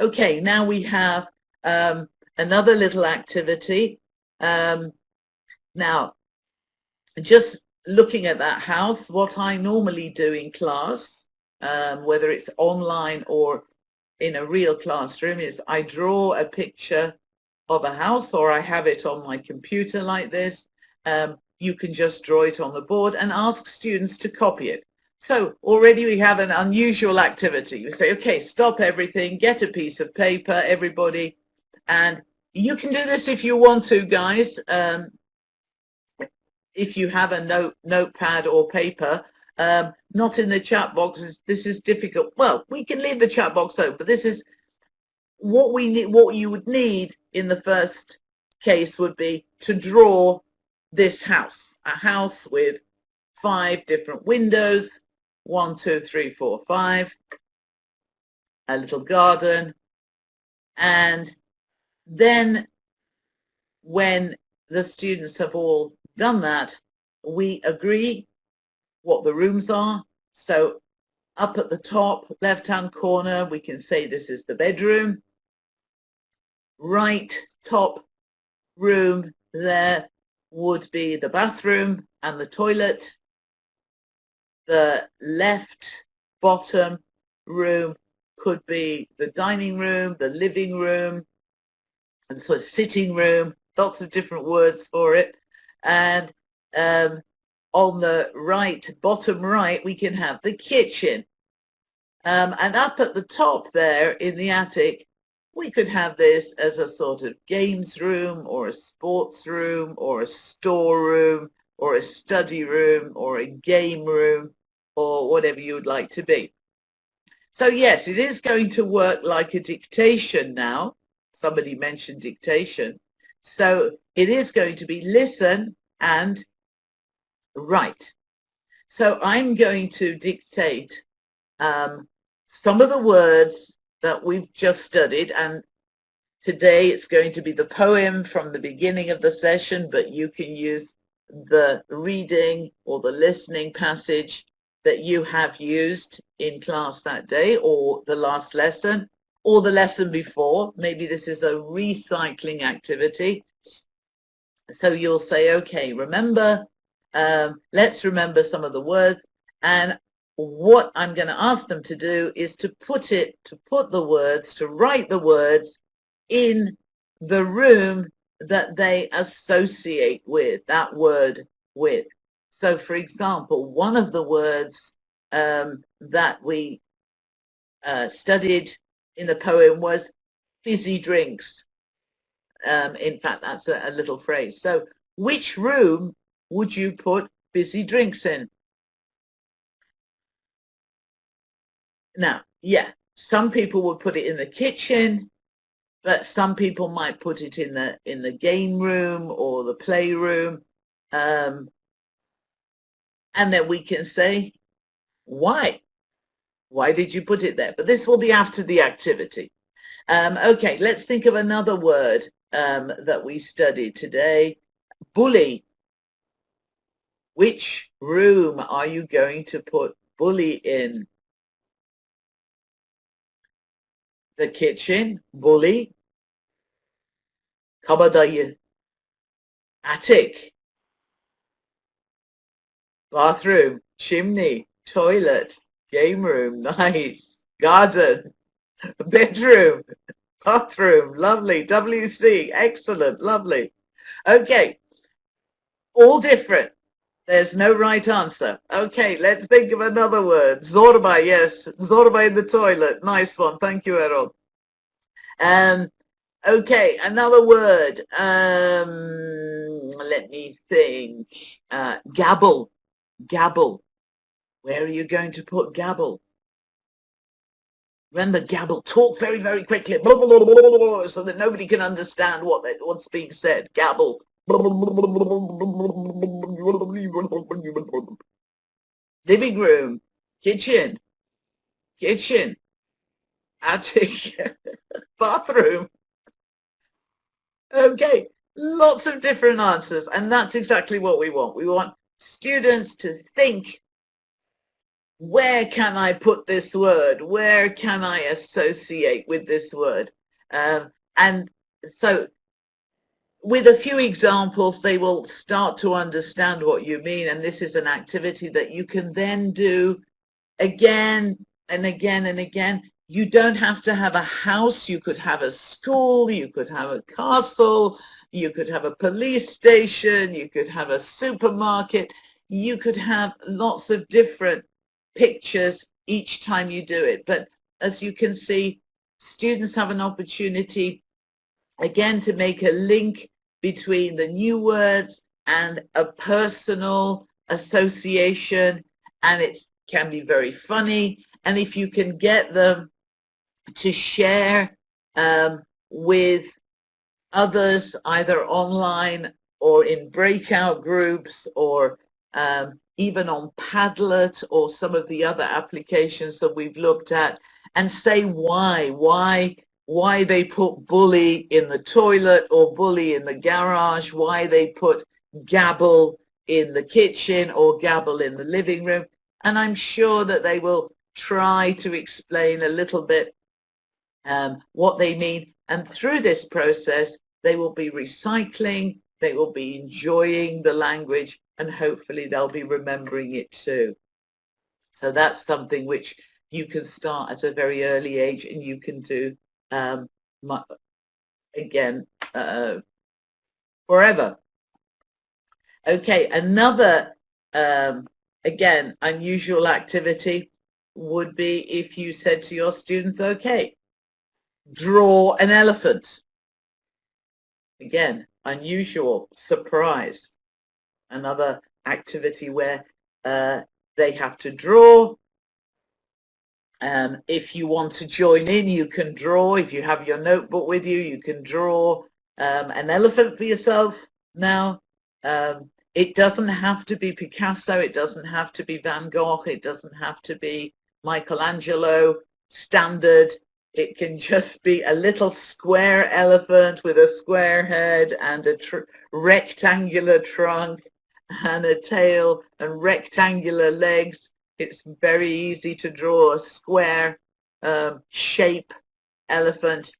Okay, now we have another little activity. Now, just looking at that house, what I normally do in class, whether it's online or in a real classroom, is I draw a picture of a house, or I have it on my computer like this. You can just draw it on the board and ask students to copy it. So already we have an unusual activity. You say, okay, stop everything, get a piece of paper, everybody, and you can do this if you want to, guys. If you have a notepad or paper, not in the chat box. This is difficult. Well, we can leave the chat box open, but this is what we need. What you would need in the first case would be to draw this house, a house with 5 different windows, 1, 2, 3, 4, 5, a little garden, and then when the students have all done that, we agree what the rooms are. So up at the top left-hand corner, we can say this is the bedroom. Right top room there would be the bathroom and the toilet. The left bottom room could be the dining room, the living room, and so sitting room, lots of different words for it. And on the right, bottom right, we can have the kitchen. And up at the top there in the attic, we could have this as a sort of games room or a sports room or a storeroom or a study room or a game room or whatever you would like to be. So yes, it is going to work like a dictation now. Somebody mentioned dictation. So it is going to be listen and write. So I'm going to dictate some of the words that we've just studied, and today it's going to be the poem from the beginning of the session, but you can use the reading or the listening passage that you have used in class that day, or the last lesson, or the lesson before. Maybe this is a recycling activity. So you'll say, okay, remember, let's remember some of the words, and what I'm going to ask them to do is to put the words, to write the words in the room that they associate with, that word with. So, for example, one of the words that we studied in the poem was fizzy drinks. In fact, that's a little phrase. So, which room would you put fizzy drinks in? Now, yeah, some people would put it in the kitchen, but some people might put it in the game room or the playroom. And then we can say, why? Why did you put it there? But this will be after the activity. Okay, let's think of another word that we studied today. Bully. Which room are you going to put bully in? The kitchen, bully. Kabadayı. Attic. Bathroom, chimney, toilet, game room, nice. Garden, bedroom, bathroom, lovely. WC, excellent, lovely. Okay, all different. There's no right answer. Okay, let's think of another word. Zorba, yes. Zorba in the toilet. Nice one. Thank you, Errol. Okay, another word. Let me think. Gabble. Gabble. Where are you going to put gabble? Remember, gabble. Talk very, very quickly, blah, blah, blah, blah, blah, so that nobody can understand what's being said. Gabble. Living room. Kitchen. Kitchen. Attic. Bathroom. Okay, lots of different answers, and that's exactly what we want. We want students to think where can I put this word? Where can I associate with this word? And so with a few examples, they will start to understand what you mean. And this is an activity that you can then do again and again and again. You don't have to have a house. You could have a school. You could have a castle. You could have a police station. You could have a supermarket. You could have lots of different pictures each time you do it. But as you can see, students have an opportunity again to make a link between the new words and a personal association, and it can be very funny. And if you can get them to share with others, either online or in breakout groups, or even on Padlet or some of the other applications that we've looked at, and say why they put bully in the toilet or bully in the garage, why they put gabble in the kitchen or gabble in the living room. And I'm sure that they will try to explain a little bit what they mean. And through this process, they will be recycling, they will be enjoying the language, and hopefully they'll be remembering it too. So that's something which you can start at a very early age, and you can do again forever. Okay, another again unusual activity would be if you said to your students, okay, draw an elephant. Again, unusual, surprise. Another activity where they have to draw. If you want to join in, you can draw. If you have your notebook with you, you can draw an elephant for yourself. Now, it doesn't have to be Picasso. It doesn't have to be Van Gogh. It doesn't have to be Michelangelo standard. It can just be a little square elephant with a square head and a rectangular trunk and a tail and rectangular legs. It's very easy to draw a square shape elephant.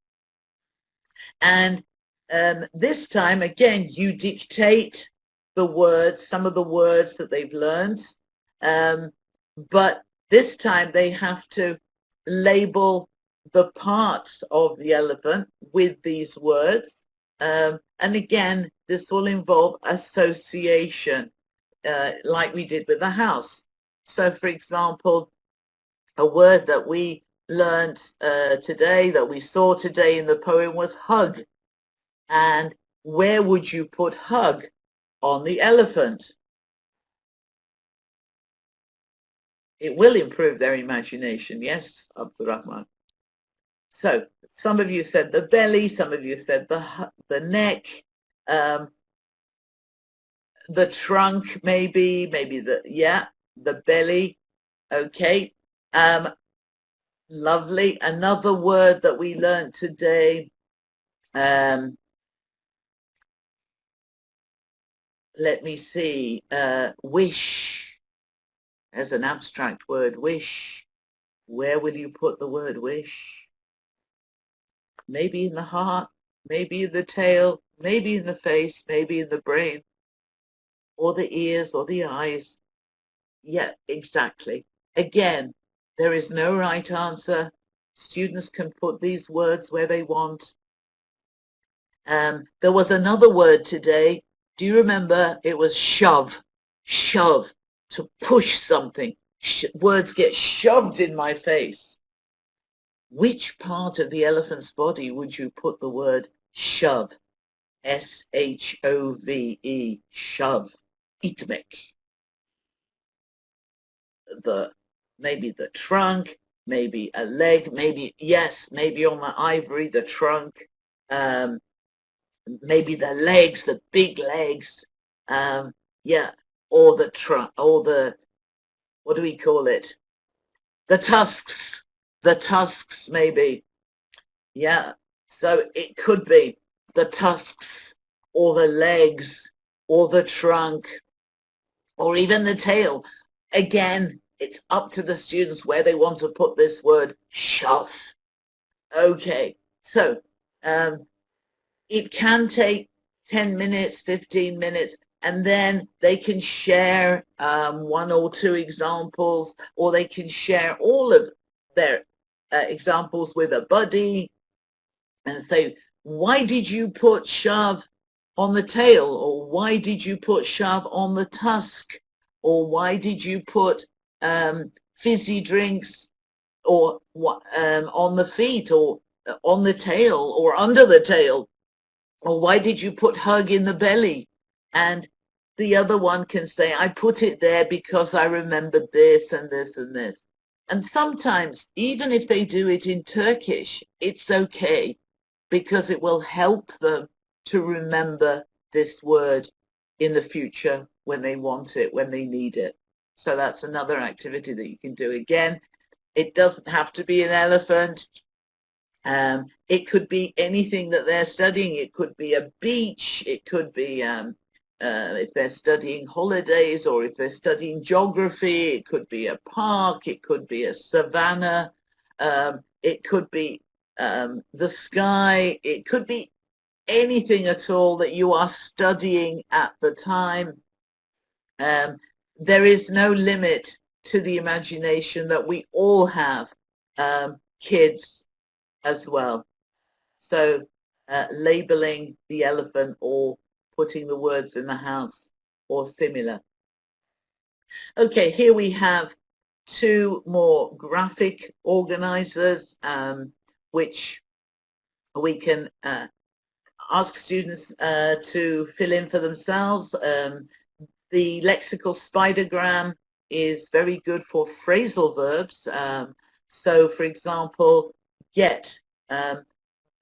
And this time, again, you dictate the words, some of the words that they've learned. But this time they have to label the parts of the elephant with these words. And again, this will involve association, like we did with the house. So, for example, a word that we learned today, that we saw today in the poem, was hug. And where would you put hug on the elephant? It will improve their imagination, yes, Abdurrahman. So some of you said the belly, some of you said the neck, the trunk, maybe the belly. Okay, lovely. Another word that we learned today, let me see, wish. As an abstract word, wish. Where will you put the word wish? Maybe in the heart, maybe in the tail, maybe in the face, maybe in the brain, or the ears, or the eyes. Yeah, exactly. Again, there is no right answer. Students can put these words where they want. There was another word today. Do you remember? It was shove. Shove. To push something. Words get shoved in my face. Which part of the elephant's body would you put the word shove? S-H-O-V-E. Shove. Itmek. Maybe the trunk, maybe a leg, maybe on the ivory, the trunk, maybe the legs, the big legs, or the trunk, or the, what do we call it? The tusks maybe. Yeah, so it could be the tusks or the legs or the trunk or even the tail. Again, it's up to the students where they want to put this word shove. Okay, so it can take 10 minutes, 15 minutes, and then they can share 1 or 2 examples, or they can share all of their examples with a buddy and say, why did you put shove on the tail? Or why did you put shove on the tusk? Or why did you put fizzy drinks or on the feet, or on the tail, or under the tail? Or why did you put hug in the belly? And the other one can say, I put it there because I remembered this and this and this. And sometimes, even if they do it in Turkish, it's okay, because it will help them to remember this word in the future when they want it, when they need it. So that's another activity that you can do. Again, it doesn't have to be an elephant. It could be anything that they're studying. It could be a beach. It could be if they're studying holidays, or if they're studying geography. It could be a park. It could be a savannah. It could be the sky. It could be anything at all that you are studying at the time. There is no limit to the imagination that we all have, kids as well. So labeling the elephant, or putting the words in the house, or similar. Okay, here we have 2 more graphic organizers, which we can ask students to fill in for themselves. The lexical spidergram is very good for phrasal verbs. So, for example, get.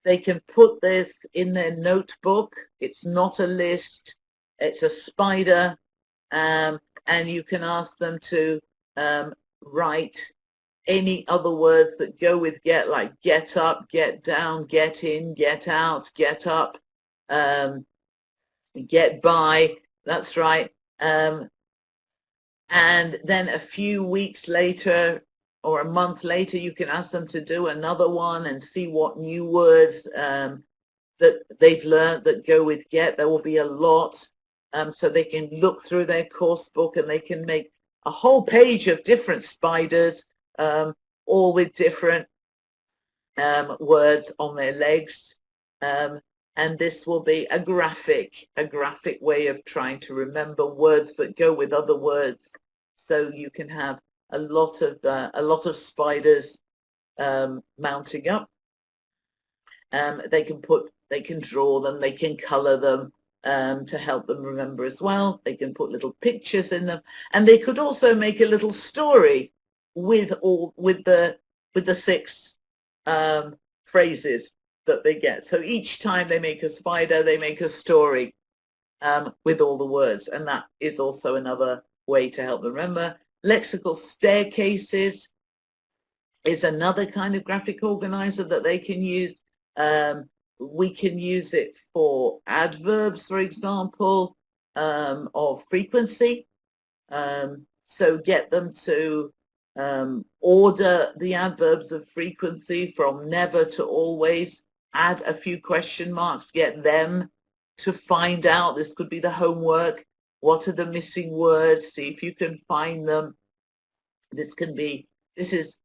They can put this in their notebook. It's not a list. It's a spider. And you can ask them to write any other words that go with get, like get up, get down, get in, get out, get up, get by. That's right. And then a few weeks later, or a month later, you can ask them to do another one and see what new words that they've learned that go with get. There will be a lot, so they can look through their course book and they can make a whole page of different spiders, all with different words on their legs. And this will be a graphic way of trying to remember words that go with other words. So you can have a lot of spiders mounting up. They can draw them, they can color them to help them remember as well. They can put little pictures in them, and they could also make a little story with the 6 phrases that they get. So each time they make a spider, they make a story with all the words, and that is also another way to help them remember. Lexical staircases is another kind of graphic organizer that they can use. We can use it for adverbs, for example, of frequency. So get them to order the adverbs of frequency from never to always, add a few question marks, get them to find out. This could be the homework. What are the missing words? See if you can find them. This is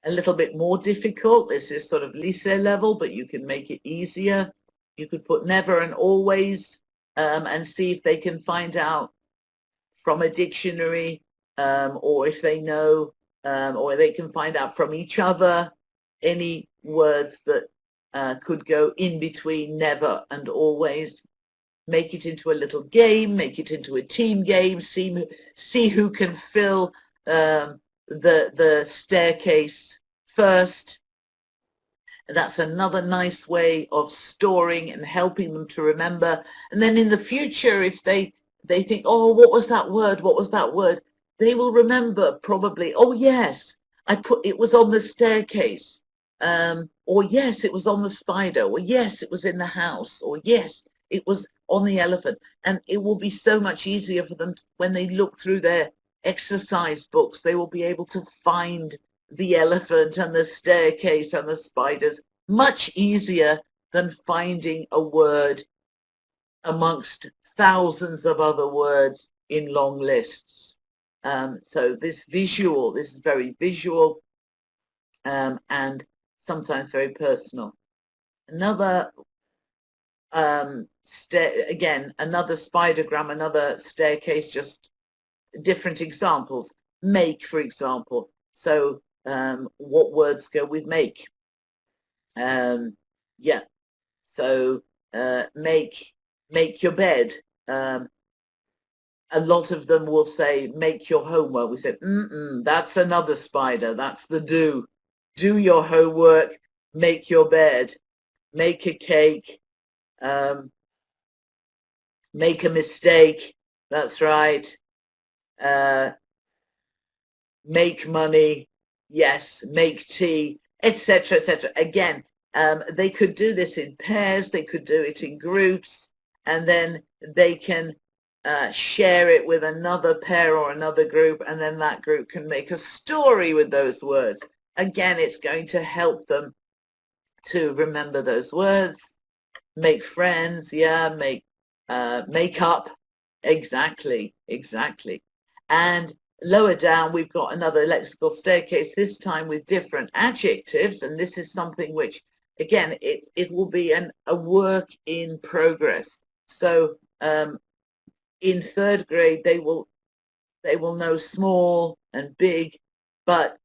a little bit more difficult. This is sort of lycée level, but you can make it easier. You could put never and always and see if they can find out from a dictionary, or if they know, or they can find out from each other any words that could go in between never and always. Make it into a little game, make it into a team game, see who can fill the staircase first. That's another nice way of storing and helping them to remember. And then in the future, if they think, oh, what was that word? What was that word? They will remember probably, oh yes, it was on the staircase. Or yes, it was on the spider. Or yes, it was in the house. Or yes, it was on the elephant. And it will be so much easier for them when they look through their exercise books, they will be able to find the elephant and the staircase and the spiders much easier than finding a word amongst thousands of other words in long lists. So this is very visual and sometimes very personal. Another again, another spidergram, another staircase, just different examples. Make, for example. So what words go with make? Yeah, so make your bed. A lot of them will say make your homework. We said, that's another spider. That's the do. Do your homework, make your bed, make a cake, make a mistake. That's right. Make money. Yes, make tea, etc., etc. Again, they could do this in pairs. They could do it in groups, and then they can share it with another pair or another group, and then that group can make a story with those words. Again, it's going to help them to remember those words. Make friends, yeah, make up, exactly. And lower down, we've got another lexical staircase, this time with different adjectives, and this is something which, again, it will be a work in progress. So in third grade, they will know small and big, but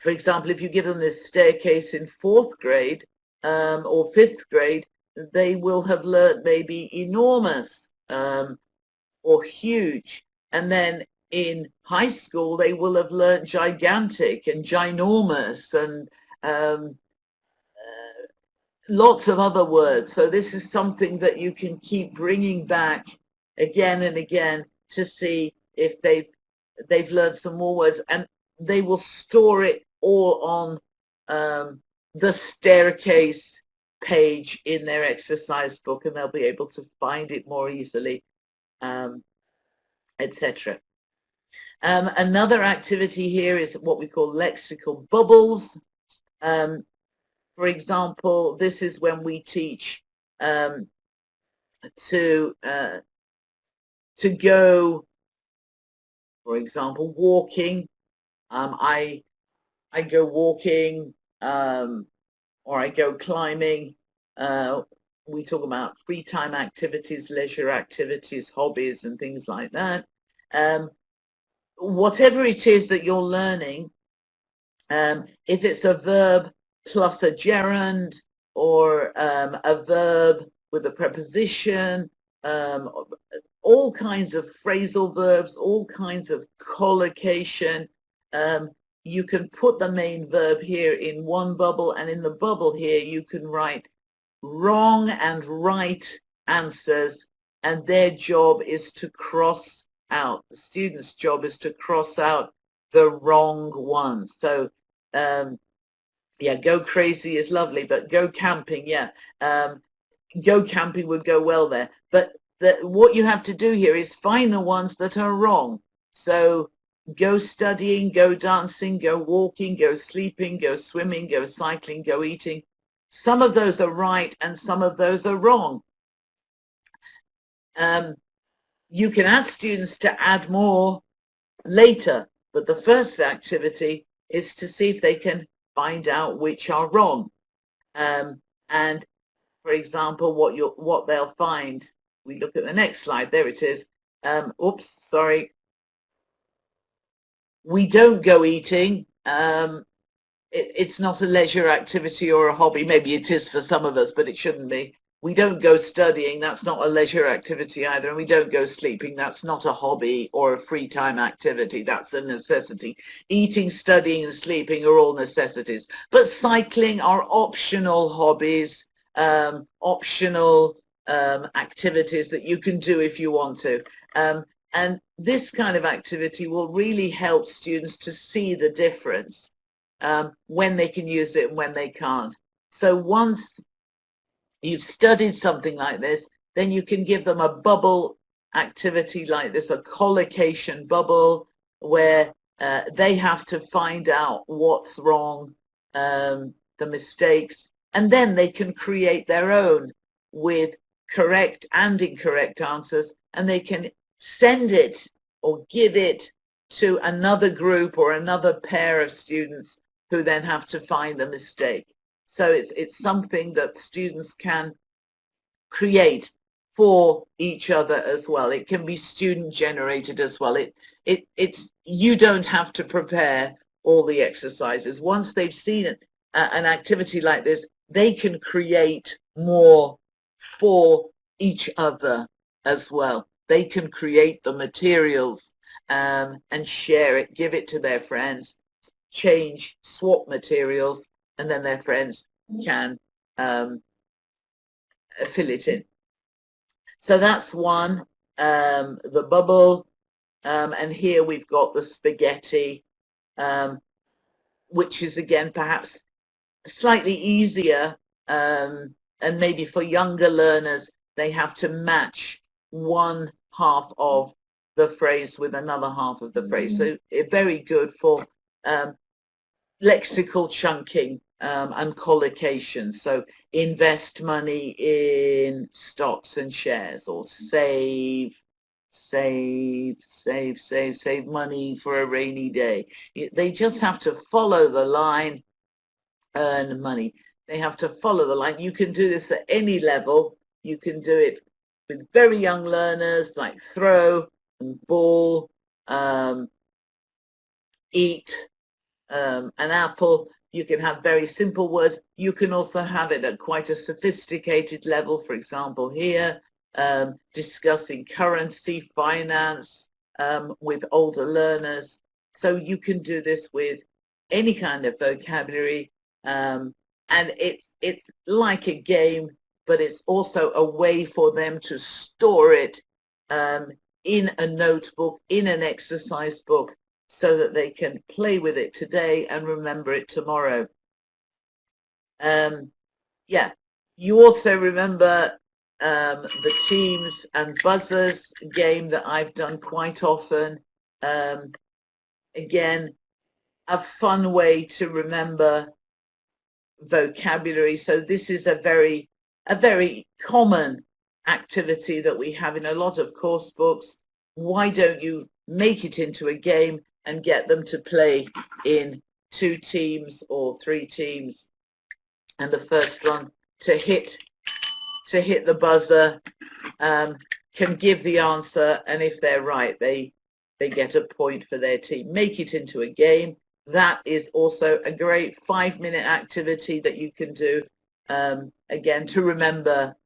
for example, if you give them this staircase in fourth grade or fifth grade, they will have learned maybe enormous or huge, and then in high school they will have learned gigantic and ginormous and lots of other words. So this is something that you can keep bringing back again and again to see if they've learned some more words, and they will store it all on the staircase page in their exercise book, and they'll be able to find it more easily, etc. Another activity here is what we call lexical bubbles. For example, this is when we teach to go, for example, walking. I go walking, or I go climbing. We talk about free time activities, leisure activities, hobbies, and things like that. Whatever it is that you're learning, if it's a verb plus a gerund, or a verb with a preposition, all kinds of phrasal verbs, all kinds of collocation, you can put the main verb here in one bubble, and in the bubble here you can write wrong and right answers, and their job is to cross out. The student's job is to cross out the wrong ones. So yeah, go crazy is lovely, but go camping, yeah, go camping would go well there. But what you have to do here is find the ones that are wrong. So go studying, go dancing, go walking, go sleeping, go swimming, go cycling, go eating. Some of those are right and some of those are wrong. You can ask students to add more later, but the first activity is to see if they can find out which are wrong. And for example, what they'll find, we look at the next slide, there it is. Oops, sorry. We don't go eating. It's not a leisure activity or a hobby. Maybe it is for some of us, but it shouldn't be. We don't go studying. That's not a leisure activity either. And we don't go sleeping. That's not a hobby or a free time activity. That's a necessity. Eating, studying, and sleeping are all necessities. But cycling are optional hobbies, optional activities that you can do if you want to. And this kind of activity will really help students to see the difference when they can use it and when they can't. So once you've studied something like this, then you can give them a bubble activity like this, a collocation bubble, where they have to find out what's wrong, the mistakes, and then they can create their own with correct and incorrect answers, and they can send it or give it to another group or another pair of students who then have to find the mistake. So it's something that students can create for each other as well. It can be student generated as well. It's you don't have to prepare all the exercises. Once they've seen an activity like this, they can create more for each other as well. They can create the materials and share it, give it to their friends, change, swap materials, and then their friends can fill it in. So that's one, the bubble, and here we've got the spaghetti, which is again perhaps slightly easier, and maybe for younger learners they have to match one half of the phrase with another half of the phrase. So it's very good for lexical chunking and collocation. So invest money in stocks and shares, or save money for a rainy day. They just have to follow the line. Earn money. They have to follow the line. You can do this at any level. You can do it with very young learners, like throw and ball, eat, an apple. You can have very simple words. You can also have it at quite a sophisticated level. For example, here, discussing currency, finance, with older learners. So you can do this with any kind of vocabulary, and it's like a game, but it's also a way for them to store it in a notebook, in an exercise book, so that they can play with it today and remember it tomorrow. Yeah, you also remember the teams and buzzers game that I've done quite often. Again, a fun way to remember vocabulary. So this is a very common activity that we have in a lot of course books. Why don't you make it into a game and get them to play in 2 teams or 3 teams, and the first one to hit the buzzer can give the answer, and if they're right, they get a point for their team. Make it into a game. That is also a great 5-minute activity that you can do, again, to remember,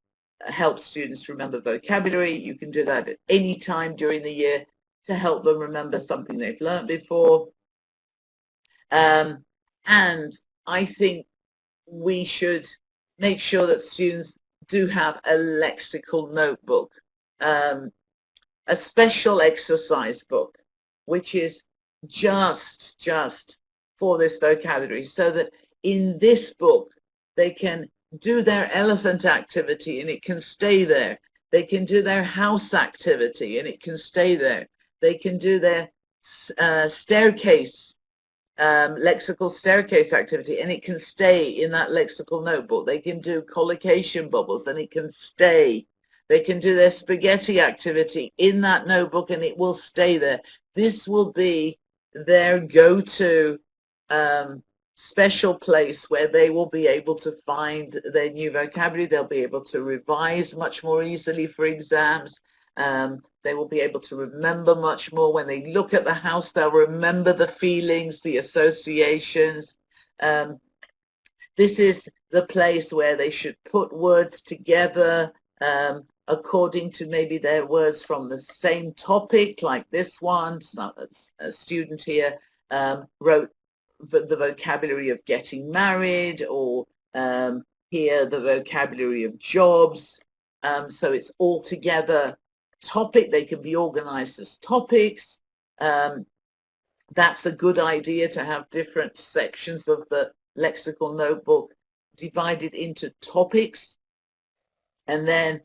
help students remember vocabulary. You can do that at any time during the year to help them remember something they've learned before. And I think we should make sure that students do have a lexical notebook, a special exercise book, which is just for this vocabulary, so that in this book they can do their elephant activity and it can stay there. They can do their house activity and it can stay there. They can do their staircase, lexical staircase activity, and it can stay in that lexical notebook. They can do collocation bubbles and it can stay. They can do their spaghetti activity in that notebook and it will stay there. This will be their go-to special place where they will be able to find their new vocabulary. They'll be able to revise much more easily for exams. They will be able to remember much more. When they look at the house, they'll remember the feelings, the associations. This is the place where they should put words together according to maybe their words from the same topic, like this one. So a student here wrote the vocabulary of getting married, or here the vocabulary of jobs. So it's all together topic. They can be organized as topics. That's a good idea, to have different sections of the lexical notebook divided into topics. And then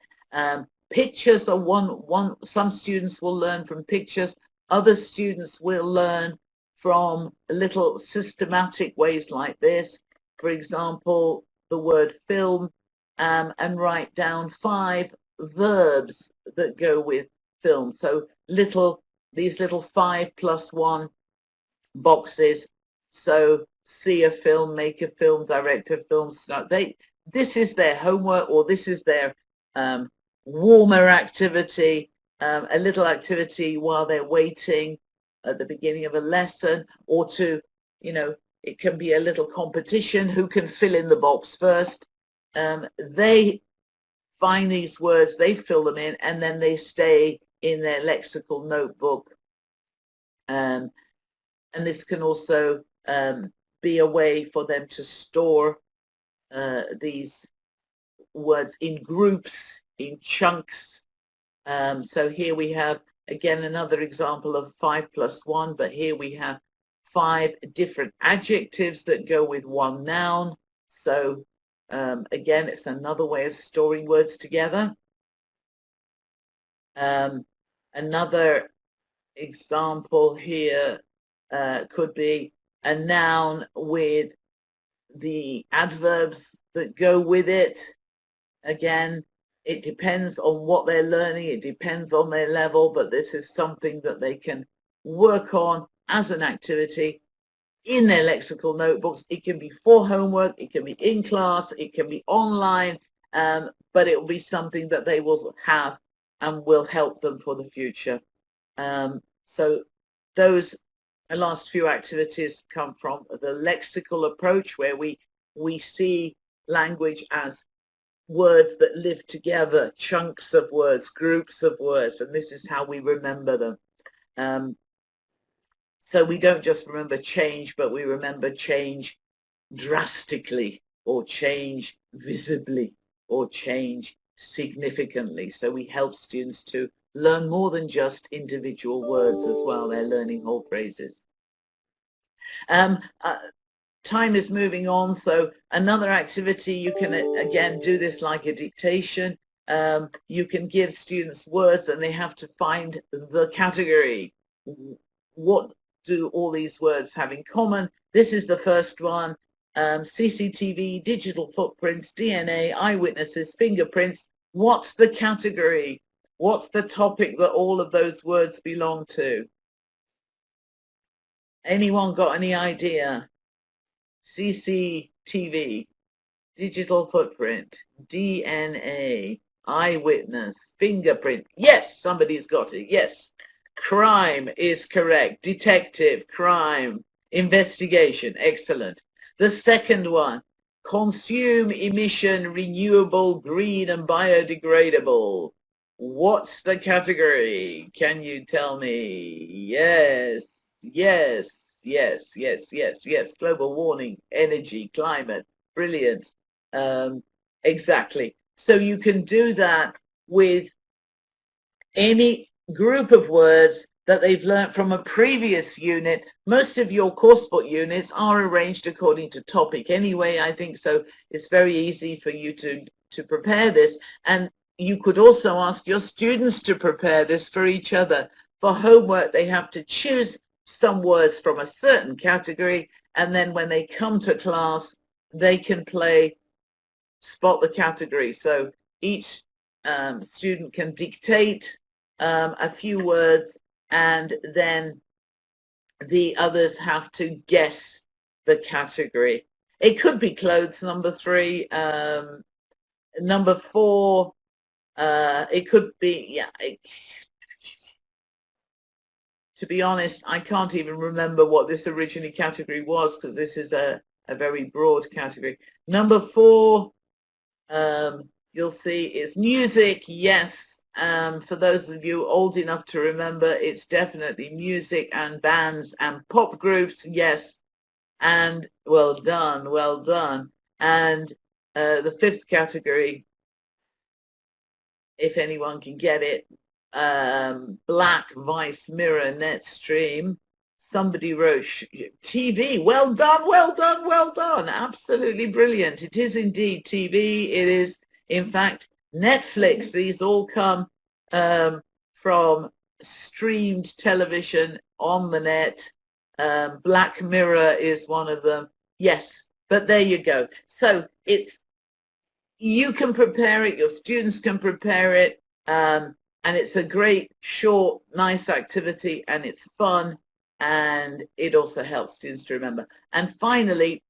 pictures are one. Some students will learn from pictures. Other students will learn from little systematic ways like this. For example, the word film, and write down 5 verbs that go with film. So these little 5+1 boxes. So see a film, make a film, direct a film. This is their homework, or this is their warmer activity, a little activity while they're waiting at the beginning of a lesson, or to, it can be a little competition who can fill in the box first. They find these words, they fill them in, and then they stay in their lexical notebook. And this can also be a way for them to store these words in groups, in chunks. So here we have, again, another example of 5+1, but here we have 5 different adjectives that go with one noun. So again, it's another way of storing words together. Another example here could be a noun with the adverbs that go with it. Again, it depends on what they're learning, it depends on their level, but this is something that they can work on as an activity in their lexical notebooks. It can be for homework, it can be in class, it can be online, but it will be something that they will have and will help them for the future. So those last few activities come from the lexical approach, where we see language as words that live together, chunks of words, groups of words, and this is how we remember them. So we don't just remember change, but we remember change drastically, or change visibly, or change significantly. So we help students to learn more than just individual words as well. They're learning whole phrases. Time is moving on, so another activity, you can again do this like a dictation. You can give students words and they have to find the category. What do all these words have in common? This is the first one. CCTV, digital footprints, DNA, eyewitnesses, fingerprints. What's the category? What's the topic that all of those words belong to? Anyone got any idea? CCTV, digital footprint, DNA, eyewitness, fingerprint. Yes, somebody's got it. Yes. Crime is correct. Detective, crime, investigation. Excellent. The second one, consume, emission, renewable, green, and biodegradable. What's the category? Can you tell me? Yes, yes, yes, yes, yes, yes. Global warming, energy, climate. Brilliant. Exactly. So you can do that with any group of words that they've learnt from a previous unit. Most of your coursebook units are arranged according to topic anyway, I think, so it's very easy for you to prepare this. And you could also ask your students to prepare this for each other. For homework, they have to choose some words from a certain category, and then when they come to class, they can play spot the category. So each student can dictate a few words, and then the others have to guess the category. It could be clothes, number 3. Number 4, it could be, yeah, to be honest, I can't even remember what this originally category was, because this is a very broad category. Number 4, you'll see, is music. Yes. For those of you old enough to remember, it's definitely music and bands and pop groups. Yes. And well done, well done. And the 5th category, if anyone can get it, Black, Vice, Mirror, Netstream. Somebody wrote TV. Well done, well done, well done. Absolutely brilliant. It is indeed TV. It is, in fact, Netflix. These all come from streamed television on the net. Black Mirror is one of them. Yes, but there you go. So you can prepare it, your students can prepare it, and it's a great, short, nice activity, and it's fun, and it also helps students to remember. And finally,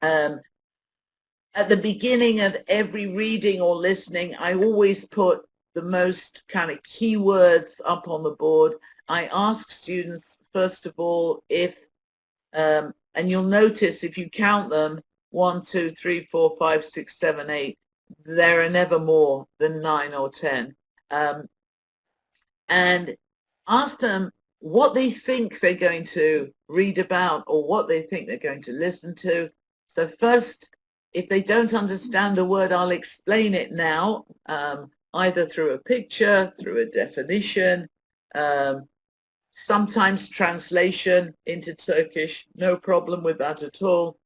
at the beginning of every reading or listening, I always put the most kind of keywords up on the board. I ask students, first of all, if, and you'll notice if you count them, 1, 2, 3, 4, 5, 6, 7, 8, there are never more than 9 or 10. And ask them what they think they're going to read about or what they think they're going to listen to. So first, if they don't understand a word, I'll explain it now, either through a picture, through a definition, sometimes translation into Turkish, no problem with that at all.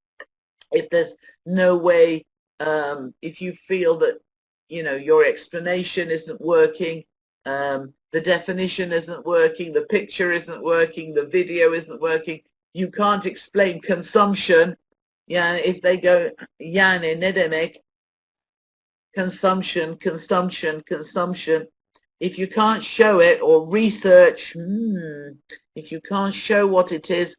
If there's no way, if you feel that, you know, your explanation isn't working, the definition isn't working, the picture isn't working, the video isn't working, you can't explain consumption. Yeah, if they go, yani ne demek? Consumption, consumption, consumption. If you can't show it or research, if you can't show what it is,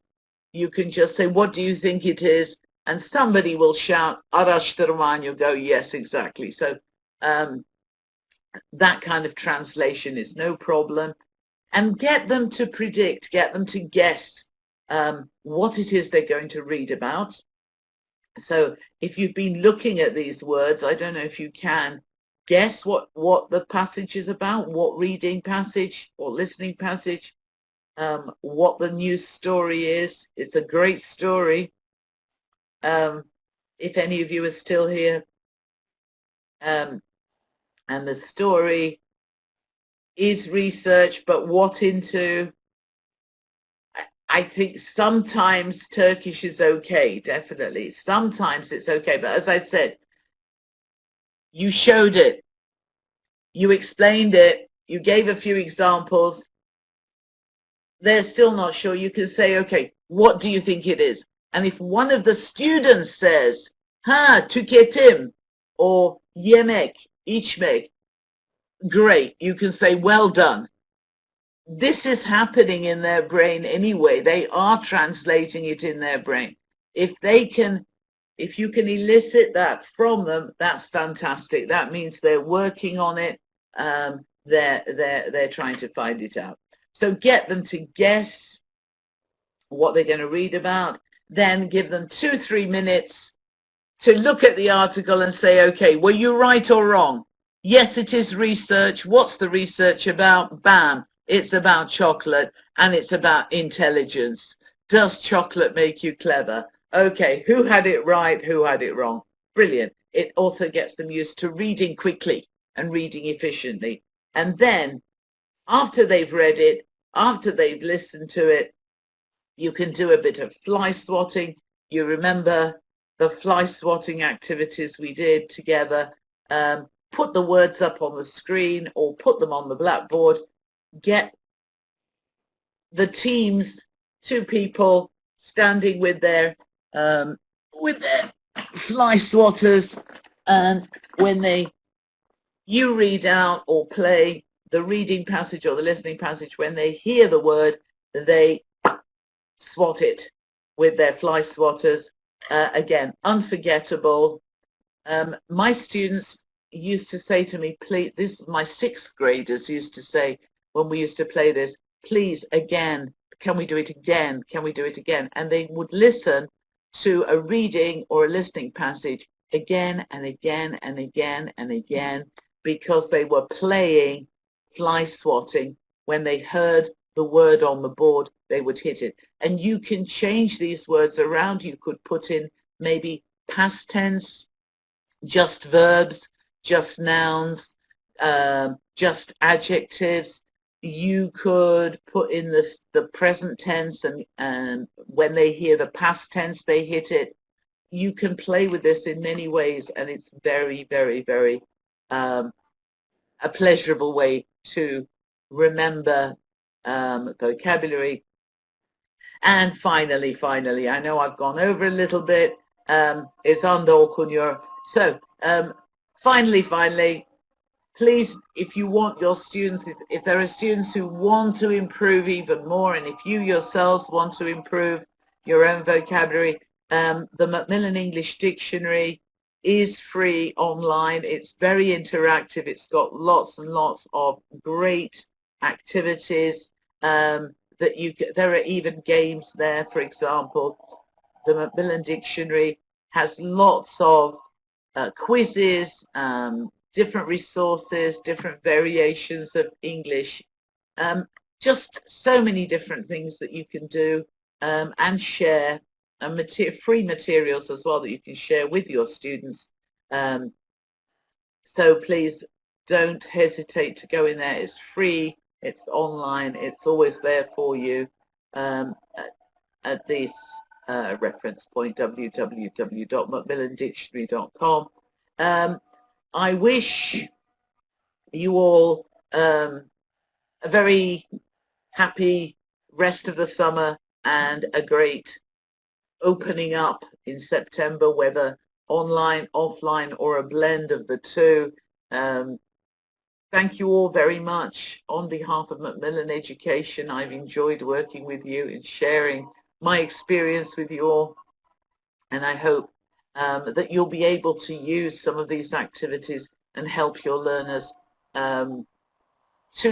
you can just say, what do you think it is? And somebody will shout, araştırma, and you'll go, yes, exactly. So that kind of translation is no problem. And get them to predict, get them to guess what it is they're going to read about. So if you've been looking at these words, I don't know if you can guess what the passage is about, what reading passage or listening passage, what the news story is. It's a great story. If any of you are still here, and the story is research, but what into? I think sometimes Turkish is okay, definitely. Sometimes it's okay, but as I said, you showed it, you explained it, you gave a few examples. They're still not sure. You can say, okay, what do you think it is? And if one of the students says, ha, tüketim, or yemek, içmek, great, you can say, well done. This is happening in their brain anyway. They are translating it in their brain. If you can elicit that from them, that's fantastic. That means they're working on it. They're trying to find it out. So get them to guess what they're going to read about. Then give them 2-3 minutes to look at the article and say, okay, were you right or wrong? Yes, it is research. What's the research about? Bam. It's about chocolate and it's about intelligence. Does chocolate make you clever? Okay, who had it right? Who had it wrong? Brilliant. It also gets them used to reading quickly and reading efficiently. And then after they've read it, after they've listened to it, you can do a bit of fly swatting. You remember the fly swatting activities we did together. Put the words up on the screen or put them on the blackboard. Get the teams, 2 people standing with their fly swatters, and when you read out or play the reading passage or the listening passage, when they hear the word, they swat it with their fly swatters. Again, unforgettable. My students used to say to me, please, my 6th graders used to say, when we used to play this, please, again, can we do it again? Can we do it again? And they would listen to a reading or a listening passage again and again and again and again, because they were playing fly swatting. When they heard the word on the board, they would hit it. And you can change these words around. You could put in maybe past tense, just verbs, just nouns, just adjectives. You could put in the present tense, and when they hear the past tense, they hit it. You can play with this in many ways, and it's very, very, very a pleasurable way to remember vocabulary. And finally, I know I've gone over a little bit, it's anda okunuyor. So, finally, please, if you want your students, if there are students who want to improve even more, and if you yourselves want to improve your own vocabulary, the Macmillan English Dictionary is free online. It's very interactive. It's got lots and lots of great activities that there are even games there. For example, the Macmillan Dictionary has lots of quizzes, different resources, different variations of English, just so many different things that you can do and share, and free materials as well that you can share with your students. So please don't hesitate to go in there. It's free, it's online, it's always there for you at this reference point, www.macmillandictionary.com. I wish you all a very happy rest of the summer and a great opening up in September, whether online, offline, or a blend of the two. Thank you all very much. On behalf of Macmillan Education, I've enjoyed working with you and sharing my experience with you all, and I hope that you'll be able to use some of these activities and help your learners to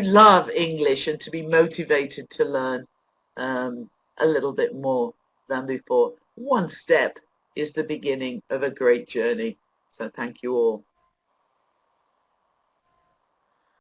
love English and to be motivated to learn a little bit more than before. One step is the beginning of a great journey. So thank you all.